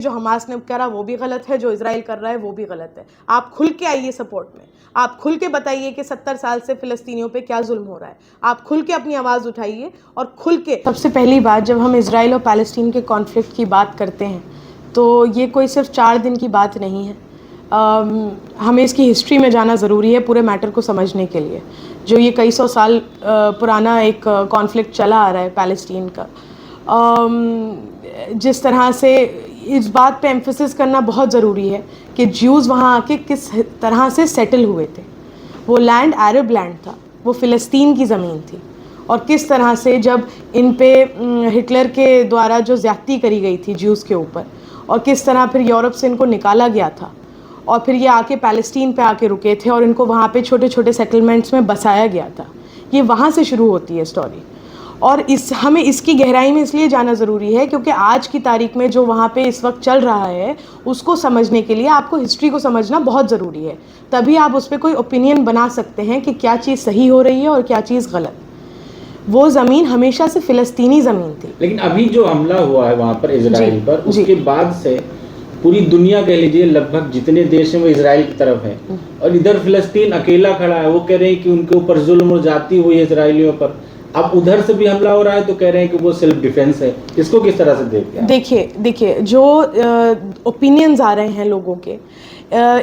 जो हमास ने करा वो भी गलत है, जो इजराइल कर रहा है वो भी गलत है। आप खुल के आइए सपोर्ट में, आप खुल के बताइए कि 70 साल से फ़िलिस्तीनियों पे क्या जुल्म हो रहा है। आप खुल के अपनी आवाज़ उठाइए और खुल के। सबसे पहली बात, जब हम इजराइल और पैलेस्टीन के कॉन्फ्लिक्ट की बात करते हैं तो ये कोई सिर्फ 4 दिन की बात नहीं है। हमें इसकी हिस्ट्री में जाना ज़रूरी है पूरे मैटर को समझने के लिए। जो ये कई सौ साल पुराना एक कॉन्फ्लिक्ट चला आ रहा है पैलेस्टीन का, जिस तरह से इस बात पे एम्फेसिस करना बहुत ज़रूरी है कि ज्यूज़ वहाँ आके किस तरह से सेटल हुए थे। वो लैंड अरब लैंड था, वो फ़िलिस्तीन की ज़मीन थी, और किस तरह से जब इन पे हिटलर के द्वारा जो ज़्यादती करी गई थी ज्यूज़ के ऊपर, और किस तरह फिर यूरोप से इनको निकाला गया था और फिर ये आके पैलेस्टीन पे आके रुके थे और इनको वहाँ पे छोटे छोटे सेटलमेंट्स में बसाया गया था। ये वहाँ से शुरू होती है स्टोरी, और हमें इसकी गहराई में इसलिए जाना ज़रूरी है क्योंकि आज की तारीख में जो वहाँ पे इस वक्त चल रहा है उसको समझने के लिए आपको हिस्ट्री को समझना बहुत ज़रूरी है। तभी आप उस पर कोई ओपिनियन बना सकते हैं कि क्या चीज़ सही हो रही है और क्या चीज़ गलत। वो ज़मीन हमेशा से फ़िलिस्तीनी ज़मीन थी। लेकिन अभी जो हमला हुआ है वहाँ पर इजराइल पर, उसके बाद से पूरी दुनिया कह लीजिए लगभग जितने देश हैं वो इजराइल की तरफ है, और इधर फ़िलिस्तीन अकेला खड़ा है। वो कह रहे हैं कि उनके ऊपर जुल्म और जाती हुई है इजराइलियों पर। अब उधर से भी हमला हो रहा है तो कह रहे हैं कि वो सेल्फ डिफेंस है। इसको किस तरह से देखते हैं? देखिए जो ओपिनियंस आ रहे हैं लोगों के,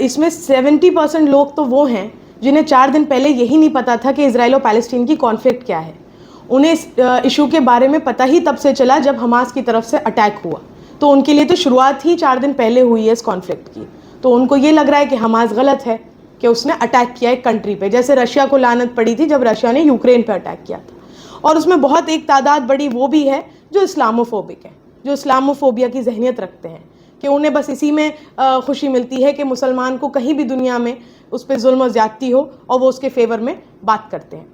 इसमें 70% लोग तो वो हैं जिन्हें 4 दिन पहले यही नहीं पता था कि इजराइल और पैलेस्टीन की कॉन्फ्लिक्ट क्या है। उन्हें इस इशू के बारे में पता ही तब से चला जब हमास की तरफ से अटैक हुआ। तो उनके लिए तो शुरुआत ही 4 दिन पहले हुई है इस कॉन्फ्लिक्ट की। तो उनको ये लग रहा है कि हमास गलत है कि उसने अटैक किया एक कंट्री पे, जैसे रशिया को लानत पड़ी थी जब रशिया ने यूक्रेन पे अटैक किया था। और उसमें बहुत एक तादाद बड़ी वो भी है जो इस्लामोफोबिक है, जो इस्लामोफोबिया की जहनियत रखते हैं कि उन्हें बस इसी में खुशी मिलती है कि मुसलमान को कहीं भी दुनिया में उस पर जुल्म और ज़्यादती हो और वो उसके फेवर में बात करते हैं।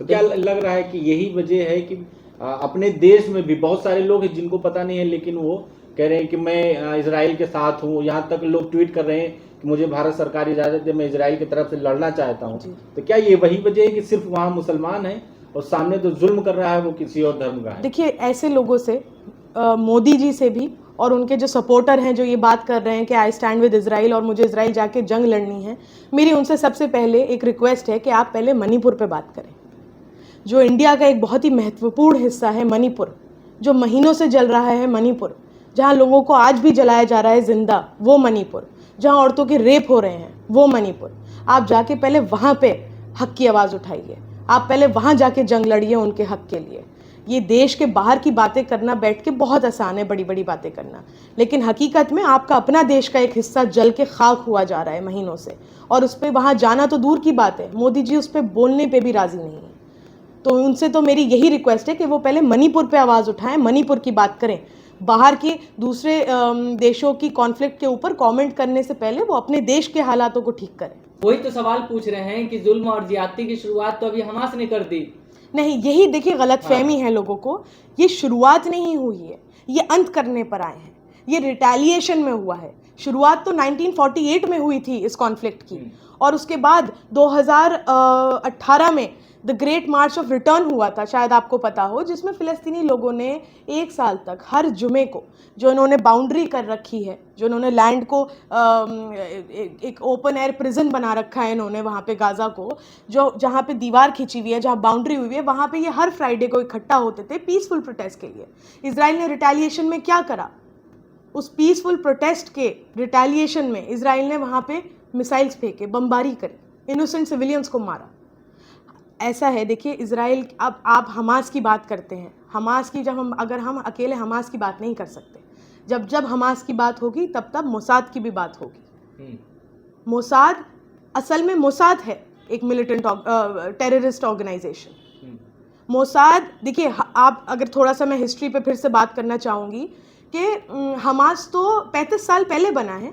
तो क्या लग रहा है कि यही वजह है कि अपने देश में भी बहुत सारे लोग हैं जिनको पता नहीं है, लेकिन वो कह रहे हैं कि मैं इजराइल के साथ हूँ। यहाँ तक लोग ट्वीट कर रहे हैं कि मुझे भारत सरकार इजाज़त दे, मैं इजराइल की तरफ से लड़ना चाहता हूँ। तो क्या ये वही वजह है कि सिर्फ वहाँ मुसलमान हैं और सामने जो जुल्म कर रहा है वो किसी और धर्म का है? देखिए, ऐसे लोगों से मोदी जी से भी और उनके जो सपोर्टर हैं जो ये बात कर रहे हैं कि आई स्टैंड विद इजराइल और मुझे इजराइल जाके जंग लड़नी है, मेरी उनसे सबसे पहले एक रिक्वेस्ट है कि आप पहले मणिपुर पे बात करें। जो इंडिया का एक बहुत ही महत्वपूर्ण हिस्सा है मणिपुर, जो महीनों से जल रहा है मणिपुर, जहाँ लोगों को आज भी जलाया जा रहा है जिंदा, वो मणिपुर, जहाँ औरतों के रेप हो रहे हैं, वो मणिपुर। आप जाके पहले वहाँ पे हक की आवाज़ उठाइए, आप पहले वहाँ जाके जंग लड़िए उनके हक के लिए। ये देश के बाहर की बातें करना बैठ के बहुत आसान है, बड़ी बड़ी बातें करना, लेकिन हकीकत में आपका अपना देश का एक हिस्सा जल के खाक हुआ जा रहा है महीनों से, और उस पर वहाँ जाना तो दूर की बात है, मोदी जी उस पर बोलने पे भी राज़ी नहीं है। तो उनसे तो मेरी यही रिक्वेस्ट है कि वो पहले मणिपुर पे आवाज़ उठाएं, मणिपुर की बात करें। बाहर के दूसरे देशों की कॉन्फ्लिक्ट के ऊपर कमेंट करने से पहले वो अपने देश के हालातों को ठीक करें। वही तो सवाल पूछ रहे हैं कि जुल्म और ज्यादती की शुरुआत तो अभी हमास ने कर दी। नहीं, यही देखिए गलतफहमी है लोगों को। ये शुरुआत नहीं हुई है, ये अंत करने पर आए हैं, ये रिटेलिएशन में हुआ है। शुरुआत तो 1948 में हुई थी इस कॉन्फ्लिक्ट की, और उसके बाद 2018 में the great March of return हुआ था, शायद आपको पता हो, जिसमें फ़िलिस्तीनी लोगों ने 1 साल तक हर जुमे को, जो इन्होंने बाउंड्री कर रखी है, जो इन्होंने लैंड को एक ओपन एयर प्रिजन बना रखा है इन्होंने वहाँ पे गाज़ा को, जो जहाँ पे दीवार खींची हुई है, जहाँ बाउंड्री हुई है, वहाँ पे ये हर फ्राइडे को इकट्ठा होते थे पीसफुल प्रोटेस्ट के लिए। इजराइल ने रिटेलिएशन में क्या करा? उस पीसफुल प्रोटेस्ट के रिटेलिएशन में इजराइल ने वहाँ पे मिसाइल्स फेंके, बमबारी करी, इनोसेंट सिविलियंस को मारा। ऐसा है, देखिए इजराइल, अब आप हमास की बात करते हैं, हमास की अगर हम अकेले हमास की बात नहीं कर सकते, जब हमास की बात होगी तब मोसाद की भी बात होगी। मोसाद असल में मोसाद है एक मिलिटेंट टेररिस्ट ऑर्गेनाइजेशन। मोसाद, देखिए आप अगर थोड़ा सा मैं हिस्ट्री पे फिर से बात करना चाहूँगी कि हमास तो 35 साल पहले बना है,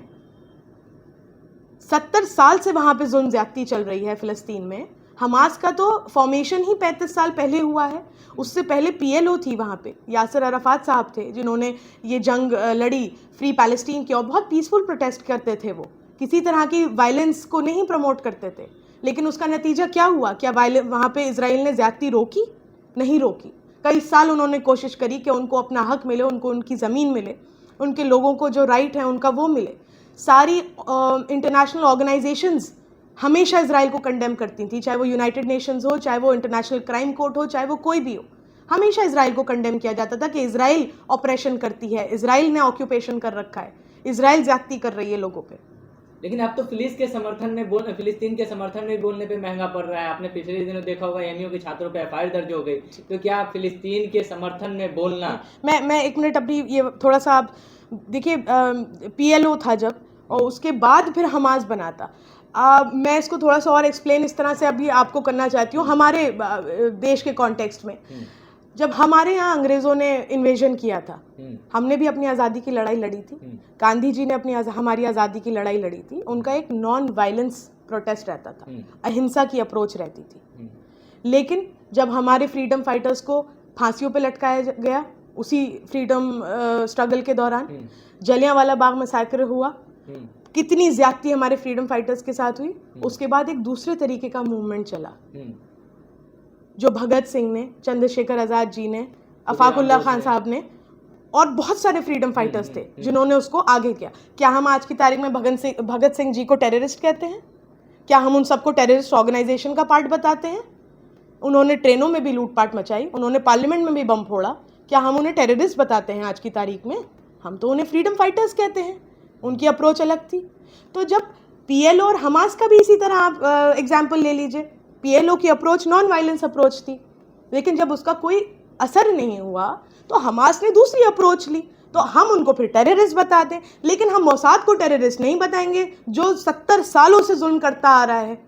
70 साल से वहाँ पे जुल्म ज़्यादती चल रही है फ़िलिस्तीन में। हमास का तो फॉर्मेशन ही 35 साल पहले हुआ है। उससे पहले पीएलओ थी वहाँ पे, यासिर अराफात साहब थे जिन्होंने ये जंग लड़ी फ्री पैलेस्टीन की, और बहुत पीसफुल प्रोटेस्ट करते थे, वो किसी तरह की वायलेंस को नहीं प्रमोट करते थे। लेकिन उसका नतीजा क्या हुआ? क्या वहाँ पे इजराइल ने ज़्यादती रोकी? नहीं रोकी। कई साल उन्होंने कोशिश करी कि उनको अपना हक मिले, उनको उनकी ज़मीन मिले, उनके लोगों को जो राइट है उनका वो मिले। सारी इंटरनेशनल ऑर्गेनाइजेशंस हमेशा इजराइल को कंडेम करती थी, चाहे वो यूनाइटेड नेशंस हो, चाहे वो इंटरनेशनल क्राइम कोर्ट हो, चाहे वो कोई भी हो, हमेशा इजराइल को कंडेम किया जाता था कि इजराइल ऑपरेशन करती है, इजराइल ने ऑक्यूपेशन कर रखा है, इजराइल ज्यादती कर रही है लोगों पे। लेकिन अब तो फिलिस्तीन के समर्थन में बोलने पे महंगा पड़ रहा है। आपने पिछले दिनों देखा होगा एमयू के छात्रों पे एफआईआर दर्ज हो गई। तो क्या फिलिस्तीन के समर्थन में बोलना, मैं 1 मिनट अपनी ये थोड़ा सा आप देखिए, PLO था जब, और उसके बाद फिर हमास बना था। मैं इसको थोड़ा सा और एक्सप्लेन इस तरह से अभी आपको करना चाहती हूँ हमारे देश के कॉन्टेक्स्ट में। जब हमारे यहाँ अंग्रेजों ने इन्वेजन किया था, हमने भी अपनी आज़ादी की लड़ाई लड़ी थी, गांधी जी ने हमारी आज़ादी की लड़ाई लड़ी थी। उनका एक नॉन वायलेंस प्रोटेस्ट रहता था, अहिंसा की अप्रोच रहती थी। लेकिन जब हमारे फ्रीडम फाइटर्स को फांसियों पे लटकाया गया, उसी फ्रीडम स्ट्रगल के दौरान जलियांवाला बाग मैसाकर हुआ, कितनी ज्यादती हमारे फ्रीडम फाइटर्स के साथ हुई। उसके बाद एक दूसरे तरीके का मूवमेंट चला, जो भगत सिंह ने, चंद्रशेखर आज़ाद जी ने, अफाकुल्ला खान साहब ने और बहुत सारे फ्रीडम फाइटर्स थे जिन्होंने उसको आगे किया। क्या हम आज की तारीख में भगत सिंह जी को टेररिस्ट कहते हैं? क्या हम उन सबको टेररिस्ट ऑर्गेनाइजेशन का पार्ट बताते हैं? उन्होंने ट्रेनों में भी लूटपाट मचाई, उन्होंने पार्लियामेंट में भी बम फोड़ा, क्या हम उन्हें टेररिस्ट बताते हैं आज की तारीख में? हम तो उन्हें फ्रीडम फाइटर्स कहते हैं, उनकी अप्रोच अलग थी। तो जब PLO और हमास का भी इसी तरह आप एग्जाम्पल ले लीजिए, PLO की अप्रोच नॉन वायलेंस अप्रोच थी, लेकिन जब उसका कोई असर नहीं हुआ तो हमास ने दूसरी अप्रोच ली, तो हम उनको फिर टेररिस्ट बता दें। लेकिन हम मोसाद को टेररिस्ट नहीं बताएंगे, जो 70 सालों से जुल्म करता आ रहा है।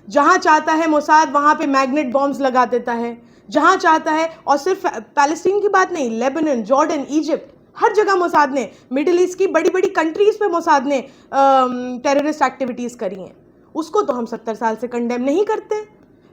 जहाँ चाहता है मोसाद वहाँ पे मैग्नेट बॉम्ब्स लगा देता है, जहाँ चाहता है। और सिर्फ पैलेस्टीन की बात नहीं, लेबनान, जॉर्डन, इजिप्ट, हर जगह मोसाद ने, मिडिल ईस्ट की बड़ी बड़ी कंट्रीज़ पे मोसाद ने टेररिस्ट एक्टिविटीज़ करी हैं। उसको तो हम 70 साल से कंडेम नहीं करते,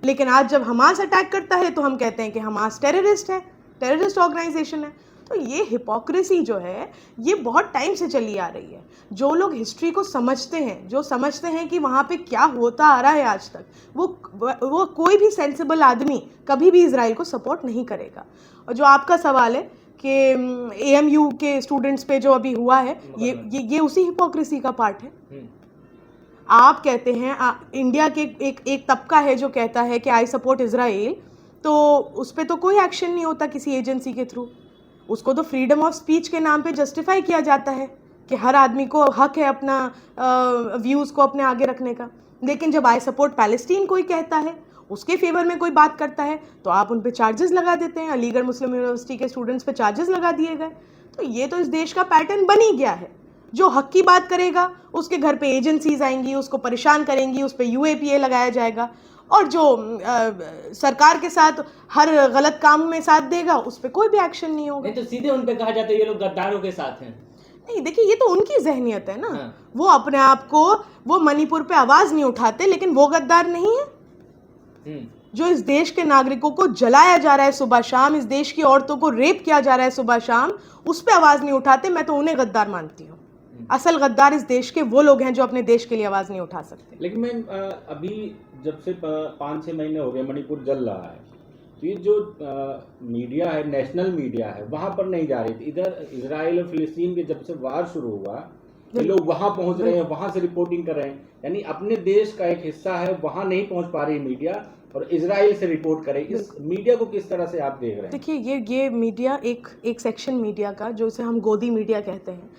लेकिन आज जब हमास अटैक करता है तो हम कहते हैं कि हमास टेररिस्ट है, टेररिस्ट ऑर्गेनाइजेशन है। तो ये हिपोक्रेसी जो है ये बहुत टाइम से चली आ रही है। जो लोग हिस्ट्री को समझते हैं, जो समझते हैं कि वहाँ पे क्या होता आ रहा है आज तक, वो कोई भी सेंसिबल आदमी कभी भी इजराइल को सपोर्ट नहीं करेगा। और जो आपका सवाल है कि AMU के स्टूडेंट्स पे जो अभी हुआ है, ये उसी हिपोक्रेसी का पार्ट है। आप कहते हैं इंडिया के एक तबका है जो कहता है कि आई सपोर्ट इजराइल, तो उस पर तो कोई एक्शन नहीं होता किसी एजेंसी के थ्रू। उसको तो फ्रीडम ऑफ स्पीच के नाम पे जस्टिफाई किया जाता है कि हर आदमी को हक है अपना व्यूज़ को अपने आगे रखने का। लेकिन जब आई सपोर्ट पैलेस्टीन कोई कहता है, उसके फेवर में कोई बात करता है, तो आप उन पे चार्जेस लगा देते हैं। अलीगढ़ मुस्लिम यूनिवर्सिटी के स्टूडेंट्स पे चार्जेस लगा दिए गए। तो ये तो इस देश का पैटर्न बन ही गया है। जो हक की बात करेगा उसके घर पे एजेंसीज आएंगी, उसको परेशान करेंगी, उस पर UAPA लगाया जाएगा। और जो सरकार के साथ हर गलत काम में साथ देगा उस पर कोई भी एक्शन नहीं होगा। नहीं तो सीधे उन पे कहा जाता है ये लोग गद्दारों के साथ हैं। नहीं, देखिए ये तो उनकी जहनियत है ना। वो अपने आप को, वो मणिपुर पे आवाज नहीं उठाते, लेकिन वो गद्दार नहीं है। जो इस देश के नागरिकों को जलाया जा रहा है सुबह शाम, इस देश की औरतों को रेप किया जा रहा है सुबह शाम, उस पर आवाज नहीं उठाते, मैं तो उन्हें गद्दार मानती हूँ। असल गद्दार इस देश के वो लोग हैं जो अपने देश के लिए आवाज नहीं उठा सकते। लेकिन मैं अभी जब से 5-6 महीने हो गए मणिपुर जल रहा है, तो ये जो मीडिया है, नेशनल मीडिया है, वहां पर नहीं जा रही थी। इधर इजराइल और फिलिस्तीन के जब से वार शुरू हुआ, ये लोग वहां पहुंच रहे हैं, वहां से रिपोर्टिंग कर रहे हैं। यानी अपने देश का एक हिस्सा है, वहां नहीं पहुंच पा रही मीडिया, और इजराइल से रिपोर्ट करे। इस मीडिया को किस तरह से आप देख रहे हैं? देखिए ये मीडिया एक सेक्शन मीडिया का, जो इसे हम गोदी मीडिया कहते हैं,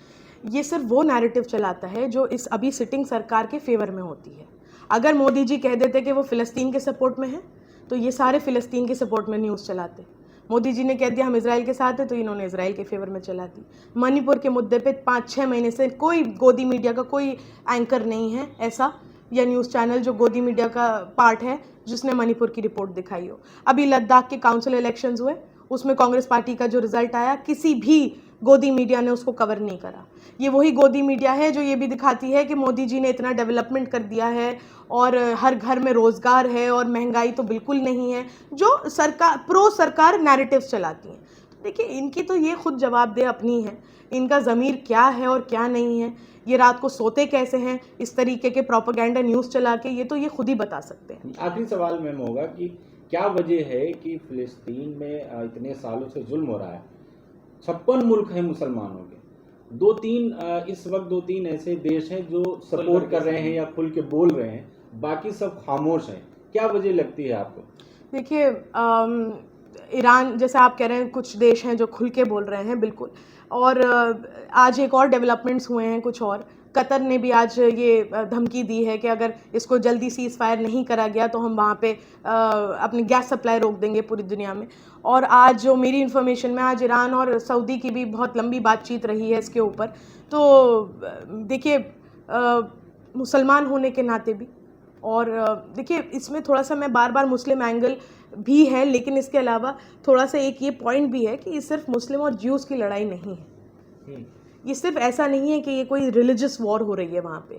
ये सिर्फ वो नैरेटिव चलाता है जो इस अभी सिटिंग सरकार के फेवर में होती है। अगर मोदी जी कह देते कि वो फ़िलिस्तीन के सपोर्ट में हैं, तो ये सारे फ़िलिस्तीन के सपोर्ट में न्यूज़ चलाते। मोदी जी ने कह दिया हम इजराइल के साथ हैं, तो इन्होंने इजराइल के फेवर में चला दी। मणिपुर के मुद्दे पे 5-6 महीने से कोई गोदी मीडिया का कोई एंकर नहीं है ऐसा, या न्यूज़ चैनल जो गोदी मीडिया का पार्ट है, जिसने मणिपुर की रिपोर्ट दिखाई हो। अभी लद्दाख के काउंसिल इलेक्शंस हुए, उसमें कांग्रेस पार्टी का जो रिजल्ट आया, किसी भी गोदी मीडिया ने उसको कवर नहीं करा। ये वही गोदी मीडिया है जो ये भी दिखाती है कि मोदी जी ने इतना डेवलपमेंट कर दिया है और हर घर में रोज़गार है और महंगाई तो बिल्कुल नहीं है, जो सरकार प्रो सरकार नैरेटिव्स चलाती हैं। तो देखिए इनकी तो ये खुद जवाबदेह अपनी है, इनका ज़मीर क्या है और क्या नहीं है, ये रात को सोते कैसे हैं इस तरीके के प्रोपेगेंडा न्यूज़ चला के, ये तो ये खुद ही बता सकते हैं। आखिरी सवाल मैम होगा कि क्या वजह है कि फिलिस्तीन में इतने सालों से जुल्म हो रहा है? 56 मुल्क हैं मुसलमानों के, दो तीन इस वक्त दो तीन ऐसे देश हैं जो सपोर्ट कर रहे हैं या खुल के बोल रहे हैं, बाकी सब खामोश हैं। क्या वजह लगती है आपको? देखिए ईरान, जैसे आप कह रहे हैं, कुछ देश हैं जो खुल के बोल रहे हैं, बिल्कुल। और आज एक और डेवलपमेंट्स हुए हैं कुछ और। कतर ने भी आज ये धमकी दी है कि अगर इसको जल्दी सीज़ फायर नहीं करा गया तो हम वहाँ पे अपनी गैस सप्लाई रोक देंगे पूरी दुनिया में। और आज जो मेरी इन्फॉर्मेशन में, आज ईरान और सऊदी की भी बहुत लंबी बातचीत रही है इसके ऊपर। तो देखिए मुसलमान होने के नाते भी, और देखिए इसमें थोड़ा सा मैं बार बार मुस्लिम एंगल भी है, लेकिन इसके अलावा थोड़ा सा एक ये पॉइंट भी है कि ये सिर्फ मुस्लिम और ज्यूज़ की लड़ाई नहीं है। ये सिर्फ ऐसा नहीं है कि ये कोई रिलीजियस वॉर हो रही है वहाँ पे।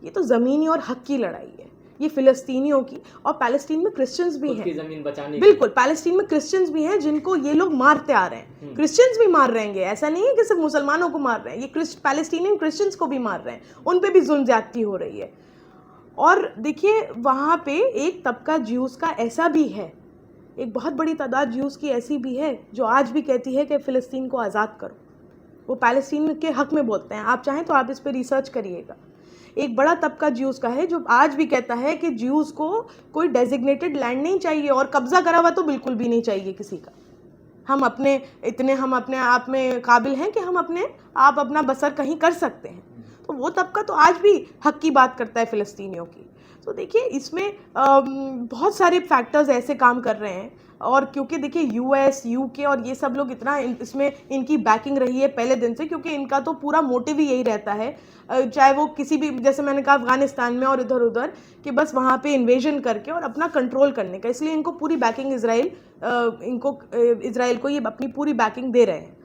ये तो ज़मीनी और हक की लड़ाई है, ये फ़िलिस्तीनियों की। और पैलेस्टीन में क्रिश्चियंस भी हैं, ज़मीन बचाने की। बिल्कुल, पैलेस्टीन में क्रिश्चियंस भी हैं जिनको ये लोग मारते आ रहे हैं। क्रिश्चियंस भी मार रहे हैं, ऐसा नहीं है कि सिर्फ मुसलमानों को मार रहे हैं, ये पैलेस्टीनियन क्रिश्चियंस को भी मार रहे हैं, उन पर भी जुल्म ज़्यादती हो रही है। और देखिए वहाँ पे एक तबका ज्यूज़ का ऐसा भी है, एक बहुत बड़ी तादाद ज्यूज़ की ऐसी भी है जो आज भी कहती है कि फ़िलिस्तीन को आज़ाद करो। वो पैलेस्टीन के हक़ में बोलते हैं, आप चाहें तो आप इस पर रिसर्च करिएगा। एक बड़ा तबका ज्यूज़ का है जो आज भी कहता है कि ज्यूज़ को कोई डेजिग्नेटेड लैंड नहीं चाहिए, और कब्ज़ा करा हुआ तो बिल्कुल भी नहीं चाहिए किसी का। हम अपने आप में काबिल हैं कि हम अपना बसर कहीं कर सकते हैं। तो वो तबका तो आज भी हक की बात करता है फ़िलिस्तीनियों की। तो देखिए इसमें बहुत सारे फैक्टर्स ऐसे काम कर रहे हैं, और क्योंकि देखिए यूएस, यूके और ये सब लोग इतना इसमें इनकी बैकिंग रही है पहले दिन से, क्योंकि इनका तो पूरा मोटिव ही यही रहता है, चाहे वो किसी भी, जैसे मैंने कहा अफ़गानिस्तान में और इधर उधर, कि बस वहाँ पे इन्वेजन करके और अपना कंट्रोल करने का। इसलिए इनको पूरी बैकिंग इज़राइल को ये अपनी पूरी बैकिंग दे रहे हैं।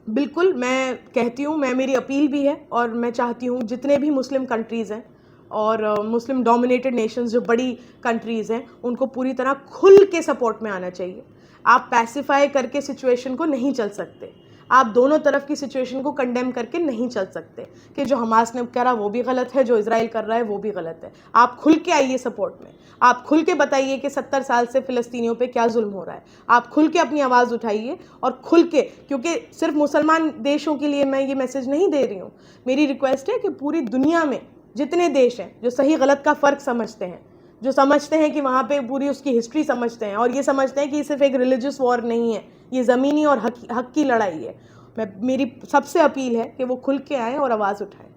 बिल्कुल, मैं कहती हूँ, मेरी अपील भी है, और मैं चाहती हूँ जितने भी मुस्लिम कंट्रीज़ हैं और मुस्लिम डोमिनेटेड नेशंस जो बड़ी कंट्रीज़ हैं, उनको पूरी तरह खुल के सपोर्ट में आना चाहिए। आप पैसिफाई करके सिचुएशन को नहीं चल सकते, आप दोनों तरफ की सिचुएशन को कंडेम करके नहीं चल सकते कि जो हमास ने करा वो भी गलत है, जो इजराइल कर रहा है वो भी गलत है। आप खुल के आइए सपोर्ट में, आप खुल के बताइए कि 70 साल से फ़िलिस्तीनियों पे क्या जुल्म हो रहा है। आप खुल के अपनी आवाज़ उठाइए, और खुल के, क्योंकि सिर्फ मुसलमान देशों के लिए मैं ये मैसेज नहीं दे रही हूँ, मेरी रिक्वेस्ट है कि पूरी दुनिया में जितने देश हैं जो सही गलत का फ़र्क समझते हैं, जो समझते हैं कि वहाँ पे पूरी उसकी हिस्ट्री समझते हैं, और ये समझते हैं कि ये सिर्फ एक रिलीजियस वॉर नहीं है, ये ज़मीनी और हक की लड़ाई है, मेरी सबसे अपील है कि वो खुल के आए और आवाज़ उठाएं।